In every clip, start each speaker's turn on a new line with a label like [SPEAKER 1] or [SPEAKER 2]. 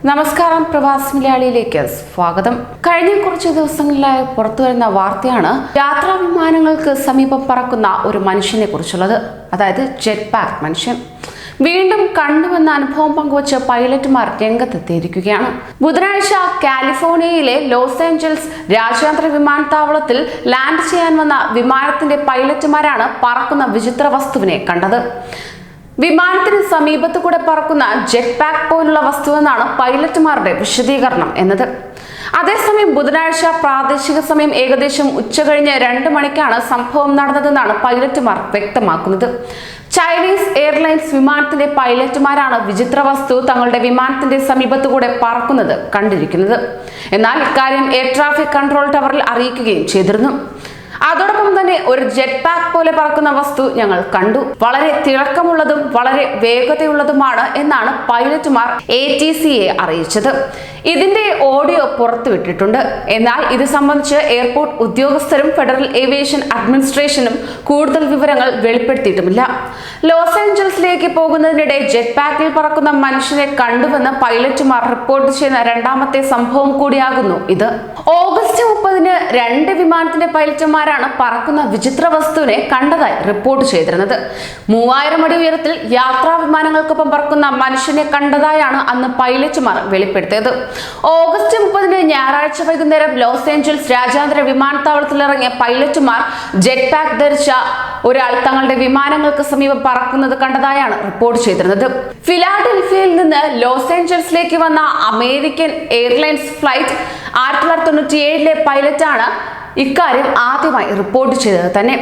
[SPEAKER 1] നമസ്കാരം, പ്രവാസി മലയാളിയിലേക്ക് സ്വാഗതം. കഴിഞ്ഞ കുറച്ച് ദിവസങ്ങളിലായി പുറത്തുവരുന്ന വാർത്തയാണ് യാത്രാ വിമാനങ്ങൾക്ക് സമീപം പറക്കുന്ന ഒരു മനുഷ്യനെ കുറിച്ചുള്ളത്. അതായത് ജെറ്റ് പാക്ക് മനുഷ്യൻ. വീണ്ടും കണ്ടുവന്ന അനുഭവം പങ്കുവച്ച് പൈലറ്റുമാർ രംഗത്തെത്തിയിരിക്കുകയാണ്. ബുധനാഴ്ച കാലിഫോർണിയയിലെ ലോസ് ഏഞ്ചൽസ് രാജ്യാന്തര വിമാനത്താവളത്തിൽ ലാൻഡ് ചെയ്യാൻ വന്ന വിമാനത്തിന്റെ പൈലറ്റുമാരാണ് പറക്കുന്ന വിചിത്ര വസ്തുവിനെ കണ്ടത്. വിമാനത്തിന് സമീപത്തു കൂടെ പറക്കുന്ന ജെറ്റ് പാക്ക് പോലുള്ള വസ്തുവെന്നാണ് പൈലറ്റുമാരുടെ വിശദീകരണം എന്നത്. അതേസമയം ബുധനാഴ്ച പ്രാദേശിക സമയം ഏകദേശം ഉച്ചകഴിഞ്ഞ് 2 മണിക്കാണ് സംഭവം നടന്നതെന്നാണ് പൈലറ്റുമാർ വ്യക്തമാക്കുന്നത്. ചൈനീസ് എയർലൈൻസ് വിമാനത്തിന്റെ പൈലറ്റുമാരാണ് വിചിത്ര വസ്തു തങ്ങളുടെ വിമാനത്തിന്റെ സമീപത്തുകൂടെ പറക്കുന്നത് കണ്ടിരിക്കുന്നത്. എന്നാൽ ഇക്കാര്യം എയർ ട്രാഫിക് കൺട്രോൾ ടവറിൽ അറിയിക്കുകയും ചെയ്തിരുന്നു. അതോടൊപ്പം തന്നെ ഒരു ജെറ്റ് പാക്ക് പോലെ പറക്കുന്ന വസ്തു ഞങ്ങൾ കണ്ടു. വളരെ തിളക്കമുള്ളതും വളരെ വേഗതയുള്ളതുമാണ് എന്നാണ് പൈലറ്റുമാർ ATCയെ അറിയിച്ചത്. ഇതിന്റെ ഓഡിയോ പുറത്തുവിട്ടിട്ടുണ്ട്. എന്നാൽ ഇത് സംബന്ധിച്ച് എയർപോർട്ട് ഉദ്യോഗസ്ഥരും ഫെഡറൽ ഏവിയേഷൻ അഡ്മിനിസ്ട്രേഷനും കൂടുതൽ വിവരങ്ങൾ വെളിപ്പെടുത്തിയിട്ടുമില്ല. ലോസ് ഏഞ്ചൽസിലേക്ക് പോകുന്നതിനിടെ ജെറ്റ് പാക്കിൽ പറക്കുന്ന മനുഷ്യനെ കണ്ടുവെന്ന് പൈലറ്റുമാർ റിപ്പോർട്ട് ചെയ്യുന്ന രണ്ടാമത്തെ സംഭവം കൂടിയാകുന്നു ഇത്. ഓഗസ്റ്റ് 30-ന് 2 വിമാനത്തിന്റെ പൈലറ്റുമാരാണ് പറക്കുന്ന വിചിത്ര വസ്തുവിനെ കണ്ടതായി റിപ്പോർട്ട് ചെയ്തിരുന്നത്. 3000 അടി ഉയരത്തിൽ യാത്രാ വിമാനങ്ങൾക്കൊപ്പം പറക്കുന്ന മനുഷ്യനെ കണ്ടതായാണ് അന്ന് പൈലറ്റുമാർ വെളിപ്പെടുത്തിയത്. ഓഗസ്റ്റ് 30-ന് ഞായറാഴ്ച വൈകുന്നേരം ലോസ് ഏഞ്ചൽസ് രാജ്യാന്തര വിമാനത്താവളത്തിൽ ഇറങ്ങിയ പൈലറ്റുമാർ ജെറ്റ് പാക്ക് ധരിച്ച ഒരാൾ തങ്ങളുടെ വിമാനങ്ങൾക്ക് സമീപം പറക്കുന്നത് കണ്ടതായാണ് റിപ്പോർട്ട് ചെയ്തിരുന്നത്. ഫിലാഡൽഫിയയിൽ നിന്ന് ലോസ് ഏഞ്ചൽസിലേക്ക് വന്ന അമേരിക്കൻ എയർലൈൻസ് ഫ്ലൈറ്റ് 1997-ലെ പൈലറ്റാണ് ഇക്കാര്യം ആദ്യമായി റിപ്പോർട്ട് ചെയ്തത് തന്നെ.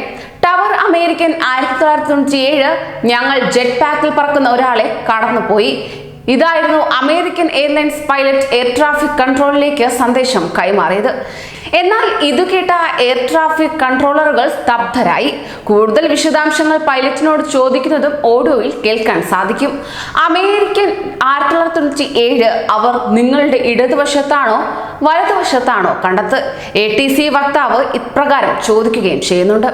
[SPEAKER 1] ടവർ അമേരിക്കൻ 1997 ഞങ്ങൾ ജെറ്റ് പാക്കിൽ പറക്കുന്ന ഒരാളെ കടന്നുപോയി. ഇതായിരുന്നു American airlines pilot air traffic കൺട്രോളിലേക്ക് സന്ദേശം കൈമാറിയത്. എന്നാൽ ഇത് കേട്ട എയർ ട്രാഫിക് കൺട്രോളറുകൾ സ്തബ്ധരായി. കൂടുതൽ വിശദാംശങ്ങൾ പൈലറ്റിനോട് ചോദിക്കുന്നതും ഓഡിയോയിൽ കേൾക്കാൻ സാധിക്കും. അമേരിക്കൻ 1997 അവർ നിങ്ങളുടെ ഇടതുവശത്താണോ വലതുവശത്താണോ കണ്ടത്? ATC വക്താവ് ഇപ്രകാരം ചോദിക്കുകയും ചെയ്യുന്നുണ്ട്.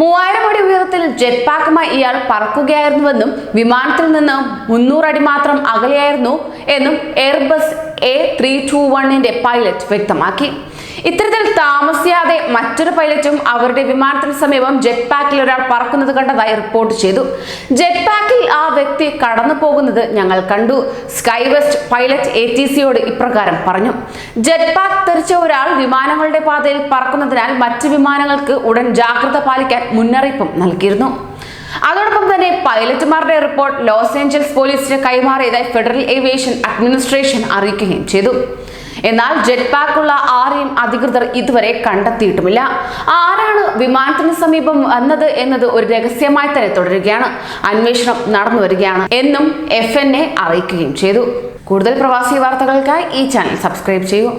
[SPEAKER 1] 3000 അടി ഉയരത്തിൽ ജെറ്റ് പാക്കുമായി ഇയാൾ പറക്കുകയായിരുന്നുവെന്നും വിമാനത്തിൽ നിന്ന് 300 അടി മാത്രം അകലെയായിരുന്നു എന്നും എയർബസ് A321ന്റെ പൈലറ്റ് വ്യക്തമാക്കി. ഇത്തരത്തിൽ താമസിയാതെ മറ്റൊരു പൈലറ്റും അവരുടെ വിമാനത്തിന് സമീപം ജെറ്റ് പാക്കിൽ ഒരാൾ പറക്കുന്നത് കണ്ടതായി റിപ്പോർട്ട് ചെയ്തു. ജെറ്റ് പാക്കിൽ ആ വ്യക്തി കടന്നു പോകുന്നത് ഞങ്ങൾ കണ്ടു. സ്കൈ വെസ്റ്റ് പൈലറ്റ് ATCയോട് ഇപ്രകാരം പറഞ്ഞു. ജെറ്റ് പാക്ക് ധരിച്ച ഒരാൾ വിമാനങ്ങളുടെ പാതയിൽ പറക്കുന്നതിനാൽ മറ്റ് വിമാനങ്ങൾക്ക് ഉടൻ ജാഗ്രത പാലിക്കാൻ മുന്നറിയിപ്പും നൽകിയിരുന്നു. അതോടൊപ്പം തന്നെ പൈലറ്റുമാരുടെ റിപ്പോർട്ട് ലോസ് ഏഞ്ചൽസ് പോലീസിന് കൈമാറിയതായി ഫെഡറൽ ഏവിയേഷൻ അഡ്മിനിസ്ട്രേഷൻ അറിയിക്കുകയും ചെയ്തു. എന്നാൽ ജെറ്റ് പാക്കുള്ള ആരെയും അധികൃതർ ഇതുവരെ കണ്ടെത്തിയിട്ടുമില്ല. ആരാണ് വിമാനത്തിന് സമീപം വന്നത് എന്നത് ഒരു രഹസ്യമായി തന്നെ തുടരുകയാണ്. അന്വേഷണം നടന്നു വരികയാണ് എന്നും FNA അറിയിക്കുകയും ചെയ്തു. കൂടുതൽ പ്രവാസി വാർത്തകൾക്കായി ഈ ചാനൽ സബ്സ്ക്രൈബ് ചെയ്യൂ.